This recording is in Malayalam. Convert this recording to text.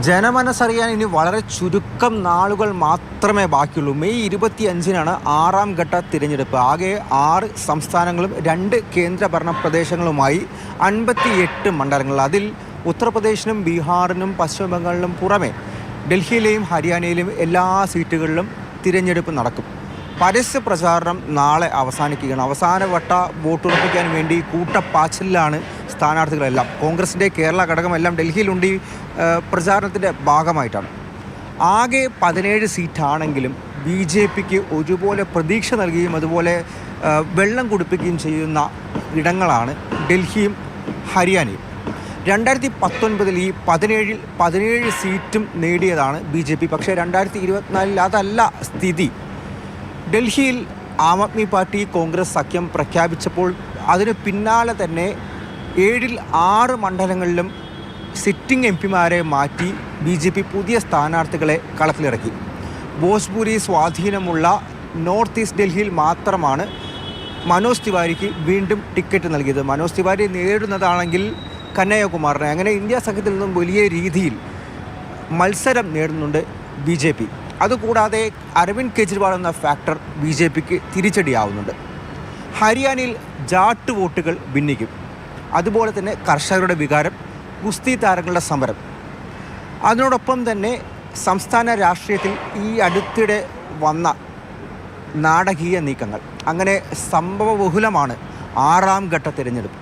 ജനമനസ്സറിയാൻ ഇനി വളരെ ചുരുക്കം നാളുകൾ മാത്രമേ ബാക്കിയുള്ളൂ. മെയ് 25-നാണ് 6ാം ഘട്ട തിരഞ്ഞെടുപ്പ്. ആകെ 6 സംസ്ഥാനങ്ങളും 2 കേന്ദ്രഭരണ പ്രദേശങ്ങളുമായി 58 മണ്ഡലങ്ങൾ. അതിൽ ഉത്തർപ്രദേശിനും ബീഹാറിനും പശ്ചിമ ബംഗാളിനും പുറമെ ഡൽഹിയിലെയും ഹരിയാനയിലെയും എല്ലാ സീറ്റുകളിലും തിരഞ്ഞെടുപ്പ് നടക്കും. പരസ്യ പ്രചാരണം നാളെ അവസാനിക്കുകയാണ്. അവസാനവട്ട വോട്ടുറപ്പിക്കാൻ വേണ്ടി കൂട്ടപ്പാച്ചിലാണ് സ്ഥാനാർത്ഥികളെല്ലാം. കോൺഗ്രസിൻ്റെ കേരള ഘടകമെല്ലാം ഡൽഹിയിലുണ്ട് ഈ പ്രചാരണത്തിൻ്റെ ഭാഗമായിട്ടാണ്. ആകെ 17 സീറ്റാണെങ്കിലും BJPക്ക് ഒരുപോലെ പ്രതീക്ഷ നൽകുകയും അതുപോലെ വെള്ളം കുടിപ്പിക്കുകയും ചെയ്യുന്ന ഇടങ്ങളാണ് ഡൽഹിയും ഹരിയാനയും. 2019 ഈ 17 സീറ്റും നേടിയതാണ് BJP. പക്ഷേ 2024 അതല്ല സ്ഥിതി. ഡൽഹിയിൽ ആം ആദ്മി പാർട്ടി കോൺഗ്രസ് സഖ്യം പ്രഖ്യാപിച്ചപ്പോൾ അതിന് പിന്നാലെ തന്നെ 7-ൽ 6 മണ്ഡലങ്ങളിലും സിറ്റിംഗ് MP-മാരെ മാറ്റി BJP പുതിയ സ്ഥാനാർത്ഥികളെ കളത്തിലിറക്കി. ഭോജ്പുരി സ്വാധീനമുള്ള നോർത്ത് ഈസ്റ്റ് ഡൽഹിയിൽ മാത്രമാണ് മനോജ് തിവാരിക്ക് വീണ്ടും ടിക്കറ്റ് നൽകിയത്. മനോജ് തിവാരി നേടുന്നതാണെങ്കിൽ കന്നയ്യകുമാറിനെ. അങ്ങനെ ഇന്ത്യ സഖ്യത്തിൽ നിന്നും വലിയ രീതിയിൽ മത്സരം നേടുന്നുണ്ട് BJP. അതുകൂടാതെ അരവിന്ദ് കെജ്രിവാൾ എന്ന ഫാക്ടർ BJPക്ക് തിരിച്ചടിയാവുന്നുണ്ട്. ഹരിയാനയിൽ ജാട്ട് വോട്ടുകൾ ഭിന്നിക്കും. അതുപോലെ തന്നെ കർഷകരുടെ വികാരം, ഗുസ്തി താരങ്ങളുടെ സമരം. അതിനോടൊപ്പം തന്നെ സംസ്ഥാന രാഷ്ട്രീയത്തിൽ ഈ അടുത്തിടെ വന്ന നാടകീയ നീക്കങ്ങൾ. അങ്ങനെ സംഭവബഹുലമാണ് 6ാം ഘട്ട തിരഞ്ഞെടുപ്പ്.